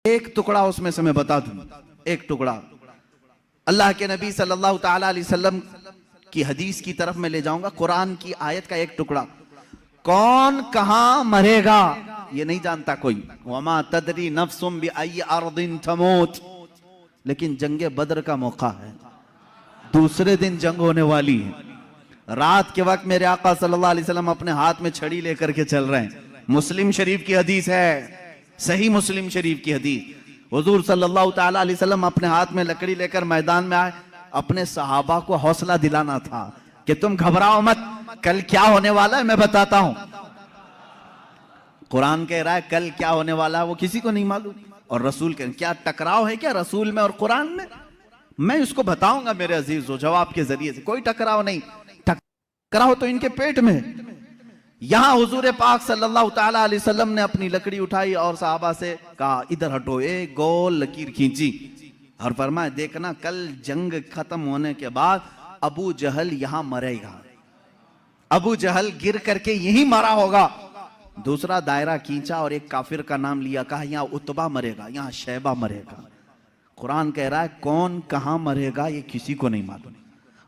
एक टुकड़ा उसमें से मैं बता दूं, एक टुकड़ा अल्लाह के नबी सल्लल्लाहु ताला अलैहि वसल्लम की हदीस की तरफ मैं ले जाऊंगा। कुरान की आयत का एक टुकड़ा, कौन कहां मरेगा ये नहीं जानता कोई। वमा तदरी नफ्सुम बिअय्यि अर्दिन तमूत। लेकिन जंगे बद्र का मौका है, दूसरे दिन जंग होने वाली है। रात के वक्त मेरे आका सल्लल्लाहु अलैहि वसल्लम अपने हाथ में छड़ी लेकर के चल रहे हैं। मुस्लिम शरीफ की हदीस है, सही मुस्लिम शरीफ की हदीस। हुजूर सल्लल्लाहु ताला अलैहि वसल्लम अपने हाथ में लकड़ी लेकर मैदान में आए। अपने सहाबा को हौसला दिलाना था कि तुम घबराओ मत, कल क्या होने वाला है मैं बताता हूं। कुरान कह रहा है कल क्या होने वाला है वो किसी को नहीं मालूम। और रसूल कह क्या टकराव है क्या रसूल में और कुरान में? मैं इसको बताऊंगा मेरे अजीजों जवाब के जरिए से। कोई टकराव नहीं, टकराव तो इनके पेट में है। यहां हुजूर पाक सल्लल्लाहु ताला अलैहि वसल्लम ने अपनी लकड़ी उठाई और सहाबा से कहा इधर हटो, एक गोल लकीर खींची और फरमाया देखना कल जंग खत्म होने के बाद अबू जहल यहां मरेगा, अबू जहल गिर करके यहीं मरा होगा। दूसरा दायरा खींचा और एक काफिर का नाम लिया, कहा यहां उतबा मरेगा, यहां शैबा मरेगा। कुरान कह रहा है कौन कहां मरेगा ये किसी को नहीं मालूम,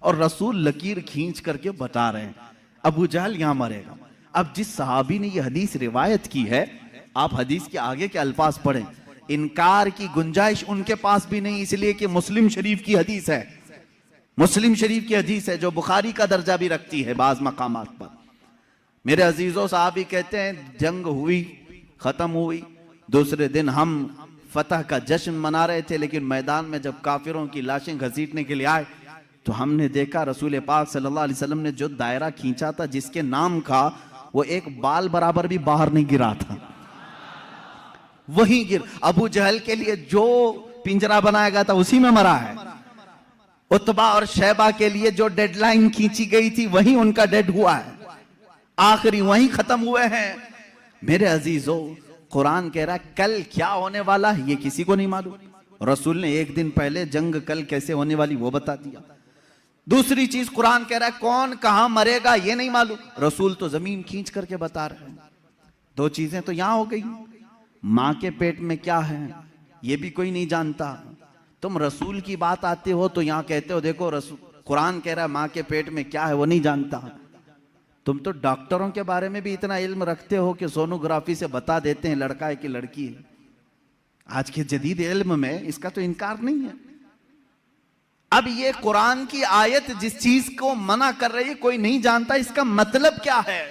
और रसूल लकीर खींच करके बता रहे हैं अबू जहल यहां मरेगा। अब जिस सहाबी ने ये हदीस रिवायत की है, आप हदीस के आगे के अल्फाज पढ़ें, इनकार की गुंजाइश उनके पास भी नहीं, इसलिए कि मुस्लिम शरीफ की हदीस है, मुस्लिम शरीफ की हदीस है जो बुखारी का दर्जा भी रखती है बाज मकामात पर। मेरे अजीजों सहाबी कहते हैं जंग हुई, खत्म हुई, दूसरे दिन हम फतह का जश्न मना रहे थे, लेकिन मैदान में जब काफिरों की लाशें घसीटने के लिए आए तो हमने देखा रसूल पाक सल्लल्लाहु अलैहि वसल्लम ने जो दायरा खींचा था जिसके नाम का, वो एक बाल बराबर भी बाहर नहीं गिरा था, वहीं गिर। अबू जहल के लिए जो पिंजरा बनाया गया था उसी में मरा है। उतबा और शैबा के लिए जो डेडलाइन खींची गई थी वहीं उनका डेड हुआ है, आखिरी वहीं खत्म हुए हैं। मेरे अजीजों कुरान कह रहा है कल क्या होने वाला है ये किसी को नहीं मालूम। रसूल ने एक दिन पहले जंग कल कैसे होने वाली वो बता दिया। दूसरी चीज कुरान कह रहा है कौन कहां मरेगा ये नहीं मालूम, रसूल तो जमीन खींच करके बता रहे हैं। दो चीजें तो यहां हो गई, मां के पेट में क्या है ये भी कोई नहीं जानता। तुम रसूल की बात आते हो तो यहां कहते हो देखो रसूल, कुरान कह रहा है मां के पेट में क्या है वो नहीं जानता। तुम तो डॉक्टरों के बारे में भी इतना इल्म रखते हो कि सोनोग्राफी से बता देते हैं लड़का है कि लड़की है। आज के जदीद इल्म में इसका तो इनकार नहीं है। अब ये कुरान की आयत जिस चीज को मना कर रही है कोई नहीं जानता, इसका मतलब क्या है,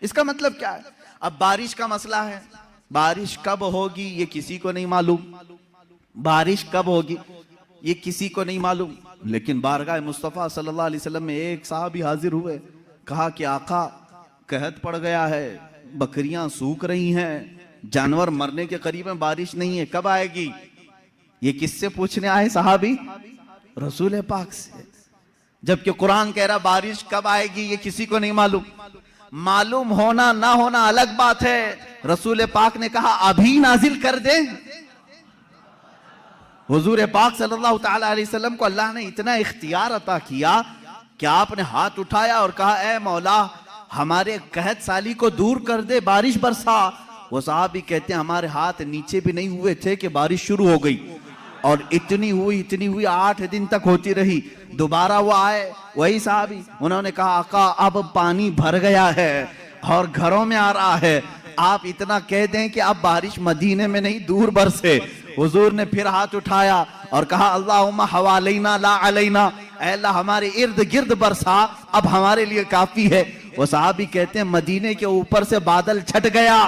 इसका मतलब क्या है? अब बारिश का मसला है, बारिश कब होगी ये किसी को नहीं मालूम, बारिश कब होगी ये किसी को नहीं मालूम। लेकिन बारगाह मुस्तफा सल्लल्लाहु अलैहि वसल्लम में एक साहबी हाजिर हुए, कहा कि आका कहत पड़ गया है, बकरियां सूख रही हैं, जानवर मरने के करीब में, बारिश नहीं है, कब आएगी? ये किससे पूछने आए साहबी? रसूल पाक से। जबकि कुरान कह रहा बारिश कब आएगी ये किसी को नहीं मालूम। मालूम होना ना होना अलग बात है, रसूल पाक ने कहा अभी नाजिल कर दे। हुजूर पाक सल्लल्लाहु ताला अलैहि वसल्लम को अल्लाह ने इतना इख्तियार अता किया कि आपने हाथ उठाया और कहा ए मौला हमारे कहत साली को दूर कर दे, बारिश बरसा। वो साहबी कहते हैं हमारे हाथ नीचे भी नहीं हुए थे कि बारिश शुरू हो गई, और इतनी हुई 8 दिन तक होती रही। दोबारा वो आए वही साहबी, उन्होंने कहा आका अब पानी भर गया है और घरों में आ रहा है, आप इतना कह दें कि अब बारिश मदीने में नहीं दूर बरसे। हुजूर ने फिर हाथ उठाया और कहा अल्लाहुम्मा हवालैना ला अलैना, ऐ अल्लाह हमारे इर्द गिर्द बरसा, अब हमारे लिए काफी है। वो साहबी कहते हैं मदीने के ऊपर से बादल छट गया,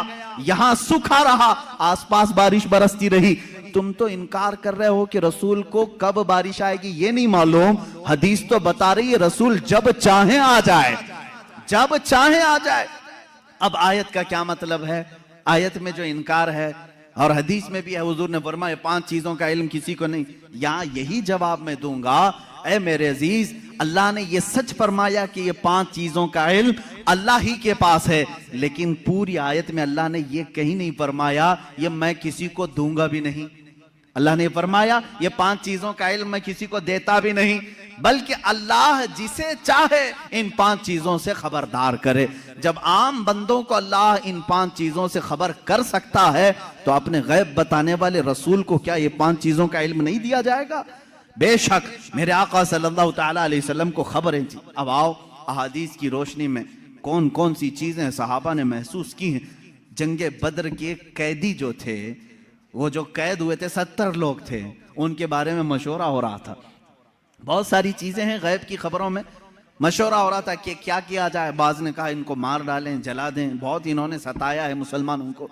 यहां सूखा रहा, आसपास बारिश बरसती रही। तुम तो इनकार कर रहे हो कि रसूल को कब बारिश आएगी ये नहीं मालूम। हदीस तो बता रही है रसूल जब चाहे आ जाए, जब चाहे आ जाए। अब आयत का क्या मतलब है? आयत में जो इनकार है और हदीस में भी है, हुजूर ने फरमाया 5 चीजों का इल्म किसी को नहीं। यहां यही जवाब मैं दूंगा, ऐ मेरे अजीज अल्लाह ने ये सच फरमाया कि ये 5 चीजों का इल्म अल्लाह ही के पास है, लेकिन पूरी आयत में अल्लाह ने ये कहीं नहीं फरमाया ये मैं किसी को दूंगा भी नहीं। अल्लाह ने फरमाया ये 5 चीजों का इल्म मैं किसी को देता भी नहीं। बल्कि अल्लाह जिसे चाहे इन 5 चीजों से खबरदार करे। जब आम बंदों को अल्लाह इन 5 चीजों से खबर कर सकता है तो अपने गैब बताने वाले रसूल को क्या ये 5 चीजों का इल्म नहीं दिया जाएगा? बेशक मेरे आका सल्लल्लाहु ताला अलैहि वसल्लम को खबरें थी। अब आओ अहादीस की रोशनी में कौन कौन सी चीजें सहाबा ने महसूस की हैं। जंगे बद्र के कैदी जो थे, वो जो कैद हुए थे 70 लोग थे, उनके बारे में मशवरा हो रहा था। बहुत सारी चीजें हैं गैब की खबरों में, मशवरा हो रहा था कि क्या किया जाए। बाज ने कहा इनको मार डालें, जला दें, बहुत इन्होंने सताया है मुसलमानों को।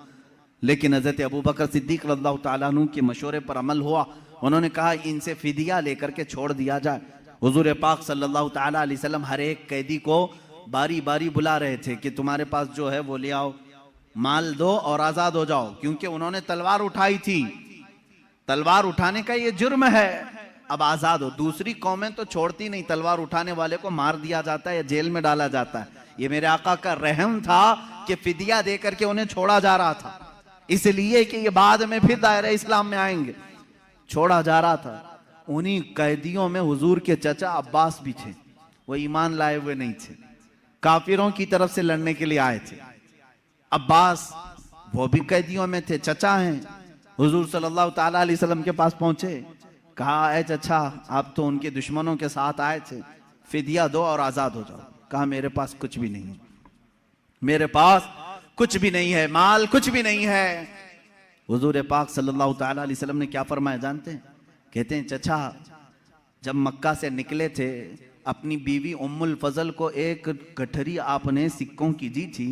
लेकिन हजरत अबू बकर सिद्दीक रज़ियल्लाहु ताला अन्हु के मशवरे पर अमल हुआ। उन्होंने कहा इनसे फिदिया लेकर के छोड़ दिया जाए। हुजूर पाक सल्लल्लाहु ताला अलैहि वसल्लम हर एक कैदी को बारी बारी बुला रहे थे कि तुम्हारे पास जो है वो ले आओ, माल दो और आजाद हो जाओ, क्योंकि उन्होंने तलवार उठाई थी। तलवार उठाने का ये जुर्म है, अब आजाद हो। दूसरी कौमें तो छोड़ती नहीं, तलवार उठाने वाले को मार दिया जाता है या जेल में डाला जाता है। ये मेरे आका का रहम था कि फिदिया देकर के उन्हें छोड़ा जा रहा था, इसलिए कि ये बाद में फिर दायरे इस्लाम में आएंगे, छोड़ा जा रहा था। उन्हीं कैदियों में हुजूर के चचा अब्बास भी थे। वो ईमान लाए हुए नहीं थे, काफिरों की तरफ से लड़ने के लिए आए थे। अब्बास वो भी कैदियों में थे, चचा हैं। हुजूर सल्लल्लाहु ताला अलैहि वसल्लम के पास पहुंचे, कहा ऐ चचा आप तो उनके दुश्मनों के साथ आए थे, फिदिया दो और आजाद हो जाओ। कहा मेरे पास कुछ भी नहीं है, मेरे पास कुछ भी नहीं है, माल कुछ भी नहीं है। हुजूर पाक सल्लल्लाहु ताला अलैहि वसल्लम ने क्या फरमाया जानते हैं? कहते हैं चचा जब मक्का से निकले थे अपनी बीवी उम्मुल फजल को एक गठरी आपने सिक्कों की दी थी,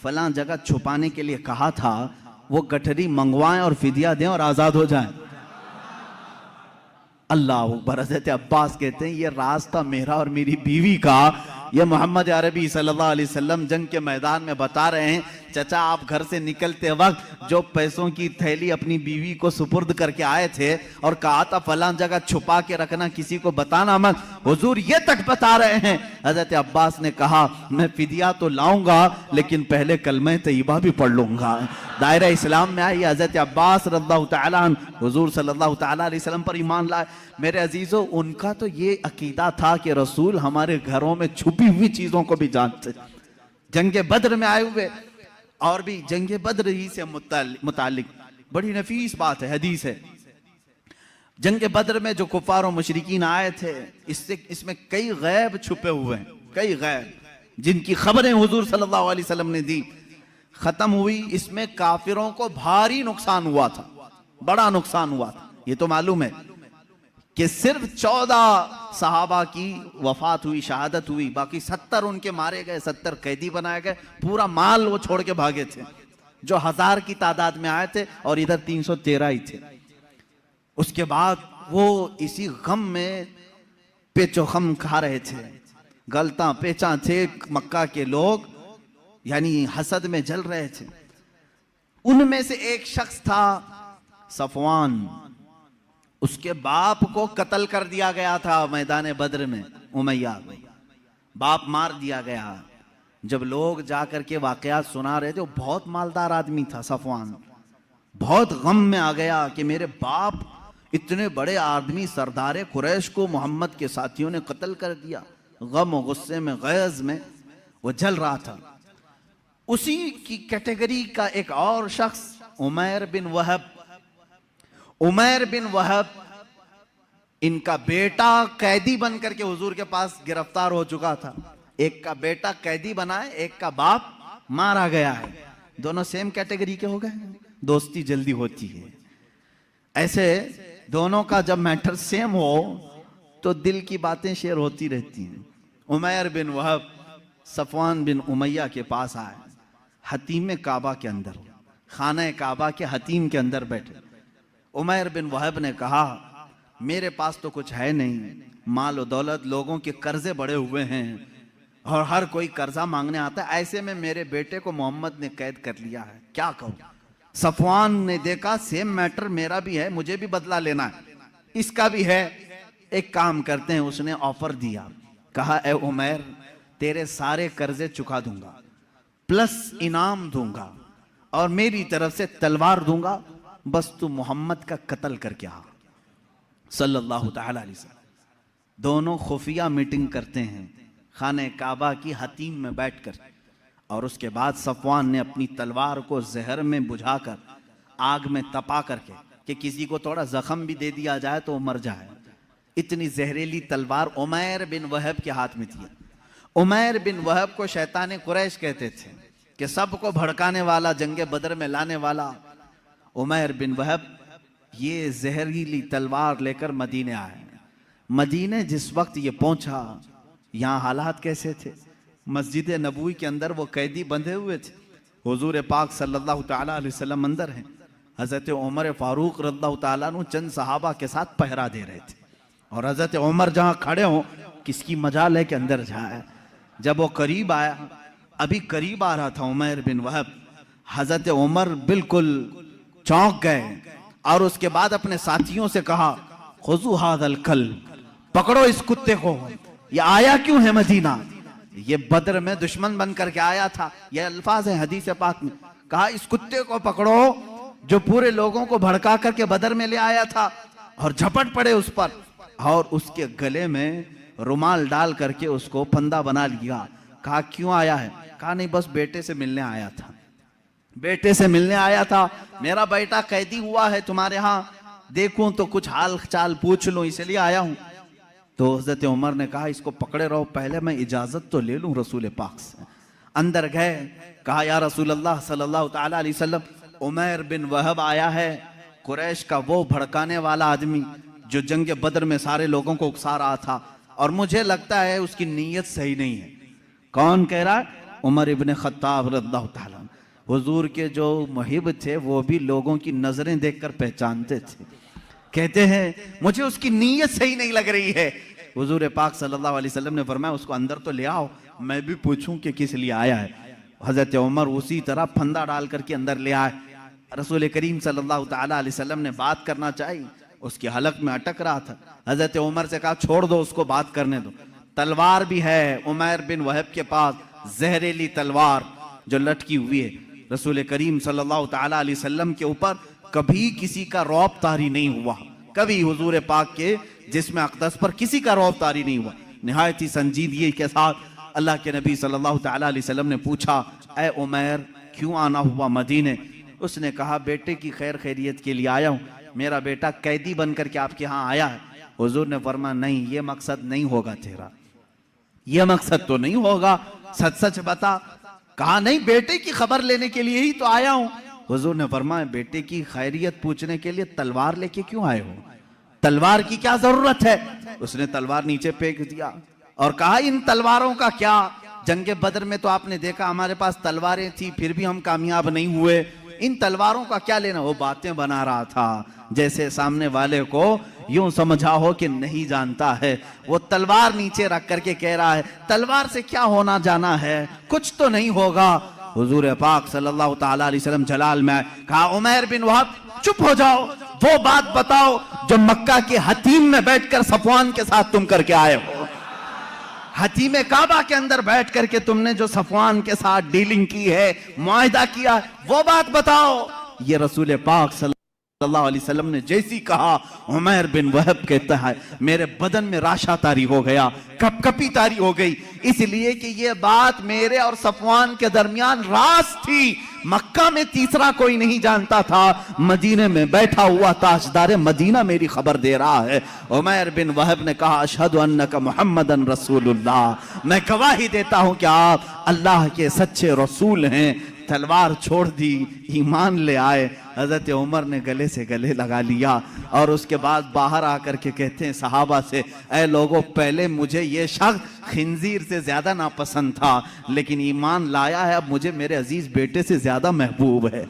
फलां जगह छुपाने के लिए कहा था, वो गठरी मंगवाएं और फिदिया दें और आजाद हो जाएं। अल्लाह अकबर। हज़रत अब्बास कहते हैं ये राज था मेरा और मेरी बीवी का। ये मोहम्मद अरबी सल्लल्लाहु अलैहि वसल्लम जंग के मैदान में बता रहे हैं, चचा आप घर से निकलते वक्त जो पैसों की थैली अपनी बीवी को सुपुर्द करके आए थे और कहा था फलां जगह छुपा के रखना, किसी को बताना मत, हुजूर ये तक बता रहे हैं। हजरत अब्बास ने कहा मैं फिदिया तो लाऊंगा लेकिन पहले कलमे तैयबा भी पढ़ लूंगा। दायरा इस्लाम में आई हजरत अब्बास रज़ियल्लाहु ताला अन्हु हुजूर सल्लल्लाहु ताला अलैहि वसल्लम पर ईमान लाए। मेरे अजीजों उनका तो ये अकीदा था कि रसूल हमारे घरों में छुपी हुई चीजों को भी जानते। जंगे बद्र में आए हुए और भी जंगे बद्र ही से मुतालिक बड़ी नफीस बात है, हदीस है। जंगे बद्र में जो कुफार और मुशरिकीन आए थे, इसमें कई गैब छुपे हुए हैं, कई गैब जिनकी खबरें हुजूर सल्लल्लाहु अलैहि वसल्लम ने दी। खत्म हुई, इसमें काफिरों को भारी नुकसान हुआ था, बड़ा नुकसान हुआ था। ये तो मालूम है कि सिर्फ 14 सहाबा की वफात हुई, शहादत हुई, बाकी 70 उनके मारे गए, 70 कैदी बनाए गए, पूरा माल वो छोड़ के भागे थे जो 1000 की तादाद में आए थे और इधर 313 ही थे। उसके बाद वो इसी गम में पेचो खम खा रहे थे, गलता पेचा थे मक्का के लोग, यानी हसद में जल रहे थे। उनमें से एक शख्स था सफवान, उसके बाप को कत्ल कर दिया गया था मैदान बद्र में, उमैया बाप मार दिया गया। जब लोग जाकर के वाकयात सुना रहे थे, वो बहुत मालदार आदमी था सफवान, बहुत गम में आ गया कि मेरे बाप इतने बड़े आदमी सरदार कुरैश को मोहम्मद के साथियों ने कत्ल कर दिया। गम और गुस्से में, गैज में वो जल रहा था। उसी की कैटेगरी का एक और शख्स उमैर बिन वहब, उमैर बिन वहब इनका बेटा कैदी बन करके हुजूर के पास गिरफ्तार हो चुका था। एक का बेटा कैदी बना है, एक का बाप मारा गया है। दोनों सेम कैटेगरी के हो गए, दोस्ती जल्दी होती है। ऐसे दोनों का जब मैटर सेम हो तो दिल की बातें शेयर होती रहती हैं। उमैर बिन वहब सफवान बिन उमैया के पास आए, हतीम काबा के अंदर, खाना काबा के हतीम के अंदर बैठे। उमैर बिन वहब ने कहा मेरे पास तो कुछ है नहीं, माल और दौलत, लोगों के कर्जे बड़े हुए हैं और हर कोई कर्जा मांगने आता है, ऐसे में मेरे बेटे को मोहम्मद ने कैद कर लिया है, क्या कहूं। सफवान ने देखा सेम मैटर मेरा भी है, मुझे भी बदला लेना है, इसका भी है, एक काम करते हैं। उसने ऑफर दिया, कहा ए उमैर तेरे सारे कर्जे चुका दूंगा, प्लस इनाम दूंगा और मेरी तरफ से तलवार दूंगा, बस तू मोहम्मद का कत्ल करके आ, सल्लल्लाहु ताला अलैहि वसल्लम। दोनों खुफिया मीटिंग करते हैं खाने काबा की हतीम में बैठकर, और उसके बाद सफवान ने अपनी तलवार को जहर में बुझाकर आग में तपा करके कि किसी को थोड़ा जख्म भी दे दिया जाए तो वो मर जाए, इतनी जहरीली तलवार उमैर बिन वहब के हाथ में थी। उमैर बिन वहब को शैतान कुरैश कहते थे कि सबको भड़काने वाला, जंगे बदर में लाने वाला उमैर बिन वहब ये जहरीली तलवार लेकर मदीने आए। मदीने जिस वक्त ये पहुंचा, यहाँ हालात कैसे थे? मस्जिद नबवी के अंदर वो कैदी बंधे हुए थे, हुजूर पाक सल्लल्लाहु तआला अलैहि वसल्लम अंदर हैं, हजरत उमर फारूक रज़ियल्लाहु तआला अन्हु चंद सहाबा के साथ पहरा दे रहे थे, और हजरत उमर जहाँ खड़े हों किसकी मजाल है कि अंदर जाए। जब वो करीब आया, अभी करीब आ रहा था उमैर बिन वहब, हजरत उमर बिल्कुल चौंक गए और उसके बाद अपने साथियों से कहा, खुजू हादल कल, पकड़ो इस कुत्ते को, ये आया क्यों है मदीना? ये बदर में दुश्मन बन करके आया था, ये अल्फाज है हदीस पाक में। कहा इस कुत्ते को पकड़ो जो पूरे लोगों को भड़का करके बदर में ले आया था, और झपट पड़े उस पर और उसके गले में रुमाल डाल करके उसको फंदा बना लिया। कहा क्यों आया है? कहा नहीं बस बेटे से मिलने आया था, बेटे से मिलने आया था, मेरा बेटा कैदी हुआ है तुम्हारे यहाँ, देखूं तो कुछ हाल चाल पूछ लो इसलिए आया हूं। तो हजरत उमर ने कहा इसको पकड़े रहो, पहले मैं इजाजत तो ले लूं रसूल पाक से। अंदर गए, कहा या रसूल अल्लाह सल्लल्लाहु तआला अलैहि वसल्लम, उमैर बिन वहब आया है, कुरैश का वो भड़काने वाला आदमी जो जंग बदर में सारे लोगों को उकसा रहा था, और मुझे लगता है उसकी नीयत सही नहीं है। कौन कह रहा है? उमर इब्न खत्ताब रज़ियल्लाहु तआला। हुजूर के जो मुहिब थे वो भी लोगों की नजरें देखकर पहचानते थे। कहते हैं मुझे उसकी नीयत सही नहीं लग रही है। हुजूर पाक सल्लल्लाहु अलैहि वसल्लम ने फरमाया उसको अंदर तो ले आओ, मैं भी पूछूं कि किस लिए आया है। हजरत उमर उसी तरह फंदा डाल करके अंदर ले आए। रसूल करीम सल्लल्लाहु तआला अलैहि वसल्लम ने बात करना चाहिए, उसकी हलक में अटक रहा था। हजरत उमर से कहा छोड़ दो उसको, बात करने दो। तलवार भी है उमैर बिन वहब के पास, जहरीली तलवार जो लटकी हुई है। रसूल करीम सल्लल्लाहु तआला अलैहि वसल्लम के ऊपर कभी किसी का रौब तारी नहीं हुआ, कभी हुजूर पाक के जिस्म अक़दस पर किसी का रौब तारी नहीं हुआ। निहायत ही संजीदगी के साथ अल्लाह के नबी सल्लल्लाहु तआला अलैहि वसल्लम ने पूछा, ए उमैर क्यों आना हुआ मदीने? उसने कहा बेटे की खैर खैरियत के लिए आया हूँ, मेरा बेटा कैदी बन करके आपके यहाँ आया है। हुजूर ने फरमाया नहीं, ये मकसद नहीं होगा तेरा, ये मकसद तो नहीं होगा, सच सच बता। कहा नहीं, बेटे की खबर लेने के लिए ही तो आया हूं। हुजूर ने फरमाया बेटे की खैरियत पूछने के लिए तलवार लेके क्यों आए हो? तलवार की क्या जरूरत है? उसने तलवार नीचे फेंक दिया और कहा इन तलवारों का क्या? जंगे बदर में तो आपने देखा हमारे पास तलवारें थी, फिर भी हम कामयाब नहीं हुए, इन तलवारों का क्या लेना? वो बातें बना रहा था जैसे सामने वाले को यूं समझा हो कि नहीं जानता है। वो तलवार नीचे रख करके कह रहा है तलवार से क्या होना जाना है, कुछ तो नहीं होगा। हुजूर पाक सल्लल्लाहु तआला अलैहि वसल्लम जलाल में कहा उमैर बिन वहब चुप हो जाओ, वो बात बताओ जो मक्का के हतीम में बैठकर सफवान के साथ तुम करके आए हो। हतीम काबा के अंदर बैठ करके तुमने जो सफवान के साथ डीलिंग की है, मुआहिदा किया, वो बात बताओ। ये रसूल पाक सल्लल्लाहु अलैहि वसल्लम ने जैसी कहा, उमैर बिन वहब कहता है मेरे बदन में राशा तारी हो गया, कपकपी तारी हो गई, इसलिए कि ये बात मेरे और सफवान के दरमियान राज थी। मक्का में तीसरा कोई नहीं जानता था, मदीने में बैठा हुआ ताजदार मदीना मेरी खबर दे रहा है। उमैर बिन वहब ने कहा अशहदु अन्नका मुहम्मदन रसूलुल्लाह, मैं गवाही देता हूं कि आप अल्लाह के सच्चे रसूल हैं। तलवार छोड़ दी, ईमान ले आए। हजरत उमर ने गले से गले लगा लिया और उसके बाद बाहर आकर के कहते हैं सहाबा से, ऐ लोगों पहले मुझे ये शख्स खिंजीर से ज्यादा नापसंद था, लेकिन ईमान लाया है, अब मुझे मेरे अजीज बेटे से ज्यादा महबूब है।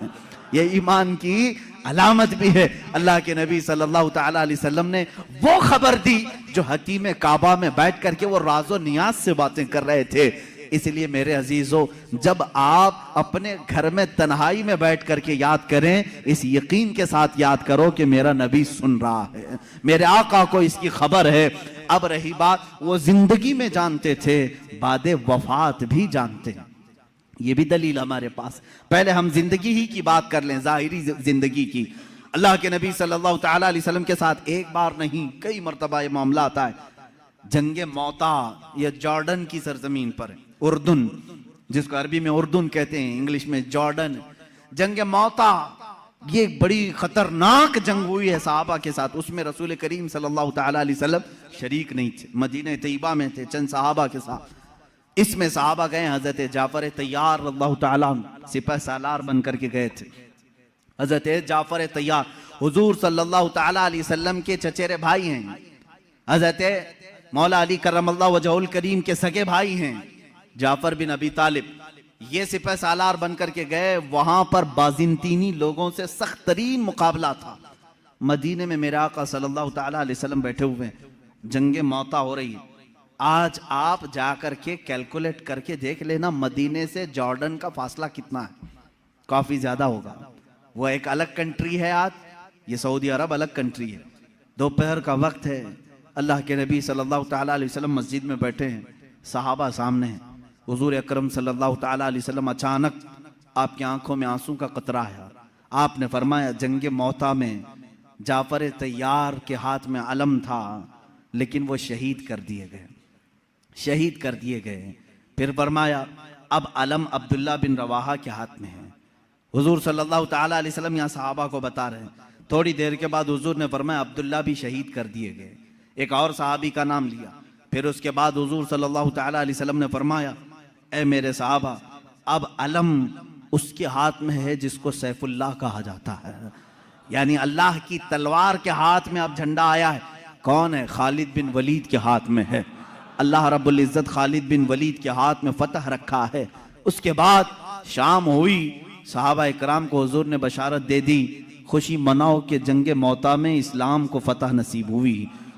ये ईमान की अलामत भी है। अल्लाह के नबी सल्लल्लाहु तआला अलैहि वसल्लम ने वो खबर दी जो हतीम काबा में बैठ करके वो राजो नियाज से बातें कर रहे थे। इसलिए मेरे अजीजों, जब आप अपने घर में तन्हाई में बैठ करके याद करें, इस यकीन के साथ याद करो कि मेरा नबी सुन रहा है, मेरे आका को इसकी खबर है। अब रही बात, वो जिंदगी में जानते थे, बादे वफात भी जानते हैं। ये भी दलील हमारे पास। पहले हम जिंदगी ही की बात कर लें, जाहिरी जिंदगी की। अल्लाह के नबी सल्लल्लाहु तआला अलैहि वसल्लम के साथ एक बार नहीं कई मरतबा ये मामला आता है। जंगे मौता यह जॉर्डन की सरजमीन पर है, उर्दुन, जिसको अरबी में उर्दुन कहते हैं, इंग्लिश में जॉर्डन। जंगे मौता ये बड़ी खतरनाक जंग हुई है सहाबा के साथ। उसमें रसूल करीम सल्लल्लाहु तआला अलैहि वसल्लम शरीक नहीं थे, मदीने तैयबा में थे चंद सहाबा के साथ। इसमें सहाबा गए, हजरत जाफर तैयार रज़ियल्लाहु तआला सिपह सालार बन करके गए थे। हजरत जाफर तैयार हुजूर सल्लल्लाहु तआला अलैहि वसल्लम के चचेरे भाई हैं, हजरत मौला अली करमल्लाहु वजहुल करीम के सगे भाई हैं जाफर बिन अबी तालिब। ये सिपह सालार बन करके गए, वहां पर बाजिंतीनी लोगों से सख्त तरीन मुकाबला था। मदीने में मेरे आका सल्लल्लाहु तआला अलैहि वसल्लम बैठे हुए हैं, जंगे मौता हो रही है। आज आप जाकर के कैलकुलेट करके देख लेना मदीने से जॉर्डन का फासला कितना है, काफी ज्यादा होगा। वो एक अलग कंट्री है, आज ये सऊदी अरब अलग कंट्री है। दोपहर का वक्त है, अल्लाह के नबी सल्लल्लाहु तआला अलैहि वसल्लम मस्जिद में बैठे हैं, सहाबा सामने हैं। हुजूर अकरम सल्लल्लाहु तआला अलैहि वसल्लम अचानक आपकी आंखों में आंसू का कतरा है। आपने फरमाया जंगे मौता में जाफर तैयार के हाथ में अलम था, लेकिन वो शहीद कर दिए गए, शहीद कर दिए गए। फिर फरमाया अब अलम अब्दुल्ला बिन रवाहा के हाथ में है। हुजूर सल्लल्लाहु तआला अलैहि वसल्लम यहाँ सहाबा को बता रहे हैं। थोड़ी देर के बाद हुजूर ने फरमाया अब्दुल्ला भी शहीद कर दिए गए। एक और सहाबी का नाम लिया। फिर उसके बाद हुजूर सल्लल्लाहु तआला अलैहि वसल्लम ने फरमाया ए मेरे सहाबा, अब अलम उसके हाथ में है जिसको सैफुल्लाह कहा जाता है, यानी अल्लाह की तलवार के हाथ में अब झंडा आया है। कौन है? खालिद बिन वलीद के हाथ में है। अल्लाह रब्बुल इज्जत खालिद बिन वलीद के हाथ में फतह रखा है। उसके बाद शाम हुई, सहाबा इकराम को हुजूर ने बशारत दे दी, खुशी मनाओ कि जंगे मौता में इस्लाम को फतह नसीब हुई,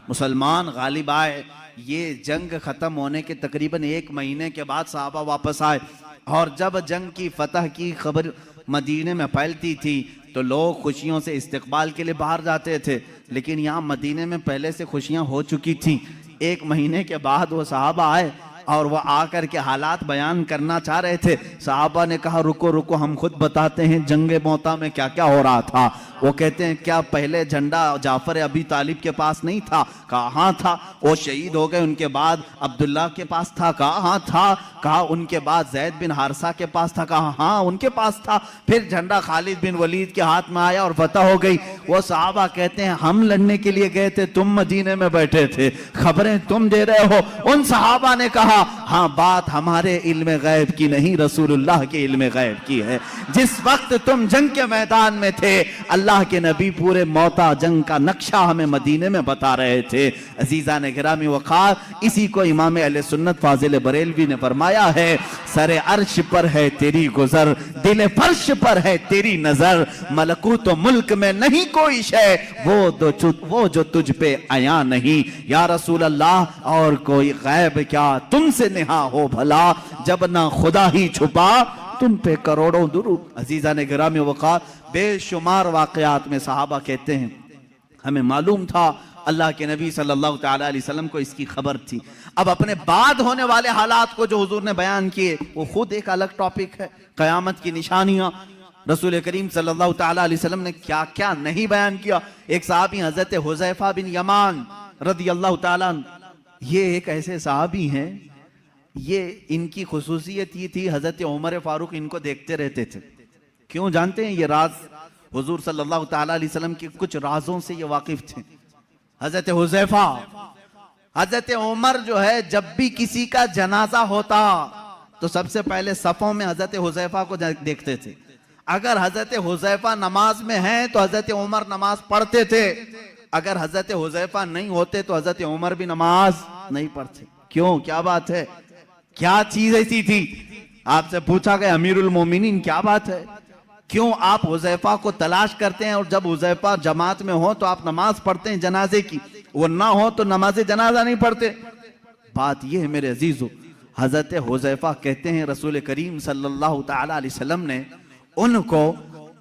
मुसलमान गालिब आए। ये जंग खत्म होने के तकरीबन 1 महीने के बाद सहाबा वापस आए, और जब जंग की फतह की खबर मदीने में फैलती थी तो लोग खुशियों से इस्तकबाल के लिए बाहर जाते थे, लेकिन यहाँ मदीने में पहले से खुशियाँ हो चुकी थी। 1 महीने के बाद वो सहाबा आए और वह आकर के हालात बयान करना चाह रहे थे। सहाबा ने कहा रुको रुको, हम खुद बताते हैं जंगे मौता में क्या क्या हो रहा था। वो कहते हैं क्या पहले झंडा जाफर अबी तालिब के पास नहीं था? कहा हाँ था। वो शहीद हो गए, उनके बाद अब्दुल्ला के पास था? कहा हाँ था। कहा उनके बाद जैद बिन हारसा के पास था? कहा हाँ उनके पास था। फिर झंडा खालिद बिन वलीद के हाथ में आया और फतह हो गई। वो सहाबा कहते हैं हम लड़ने के लिए गए थे, तुम मदीने में बैठे थे, खबरें तुम दे रहे हो। उन सहाबा ने कहा हाँ बात हमारे इल्म गैब की नहीं, रसूलुल्लाह के इल्म गैब की है। जिस वक्त तुम जंग के मैदान में थे, अल्लाह के नबी पूरे मौता जंग का नक्शा हमें मदीने में बता रहे थे। अजीजा ने गिरामी वक़ार, इसी को इमाम अहले सुन्नत फाजिल बरेलवी ने फरमाया है, सरे अर्श पर है तेरी गुजर, दिल फर्श पर है तेरी नजर, मलकूत मुल्क में नहीं कोई शय, वो जो तुझ पे आया नहीं। या रसूल अल्लाह और कोई गैब क्या तुमसे नेहा हो भला, जब ना खुदा ही छुपा तुम पे करोड़ों दुरूद। अजीजा ने गिरामी वक़ार, बेशुमार वाक़यात में सहाबा कहते हैं हमें मालूम था, अल्लाह के नबी सल्लल्लाहु तआला अलैहि वसल्लम को इसकी खबर थी। अब अपने बाद होने वाले हालात को जो हुजूर ने बयान किए वो खुद एक अलग टॉपिक है, क़यामत की निशानियां। रसूल करीम सल्लल्लाहु तआला अलैहि वसल्लम ने क्या क्या नहीं बयान किया। एक सहाबी हजरत हुज़ैफा बिन यमान रदियल्लाहु ताला, ये एक ऐसे सहाबी हैं, ये इनकी खुसूसियत ये थी, हजरत उमर फारूक इनको देखते रहते थे। क्यों जानते हैं? ये राज हुजूर सल्लल्लाहु तआला अलैहि वसल्लम के कुछ राजों से ये वाकिफ थे। हजरत हुज़ैफा, हजरत उमर जो है जब भी किसी का जनाजा होता तो सबसे पहले सफों में हजरत हुज़ैफा को देखते थे। अगर हजरत हुज़ैफा नमाज में हैं तो हजरत उमर नमाज पढ़ते थे, अगर हजरत हुज़ैफा नहीं होते तो हजरत उमर भी नमाज नहीं पढ़ते। क्यों? क्या बात है? क्या चीज ऐसी थी? आपसे पूछा गया अमीरुल मोमिनीन क्या बात है, क्यों आप हुज़ैफा को तलाश करते हैं और जब हुज़ैफा जमात में हो तो आप नमाज पढ़ते हैं जनाजे की, वो ना हो तो नमाज जनाजा नहीं पढ़ते? बात यह है मेरे अजीजों, हजरत हुज़ैफा कहते हैं रसूल करीम सल्लल्लाहु तआला अलैहि वसल्लम ने उनको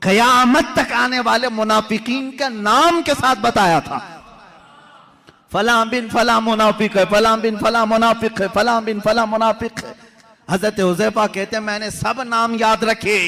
क़यामत तक आने वाले मुनाफिकीन का नाम के साथ बताया था। फलां बिन फलां मुनाफिक है, फलां बिन फलां मुनाफिक है, फलां बिन फलां मुनाफिक है। हजरत हुज़ैफा कहते हैं मैंने सब नाम याद रखे।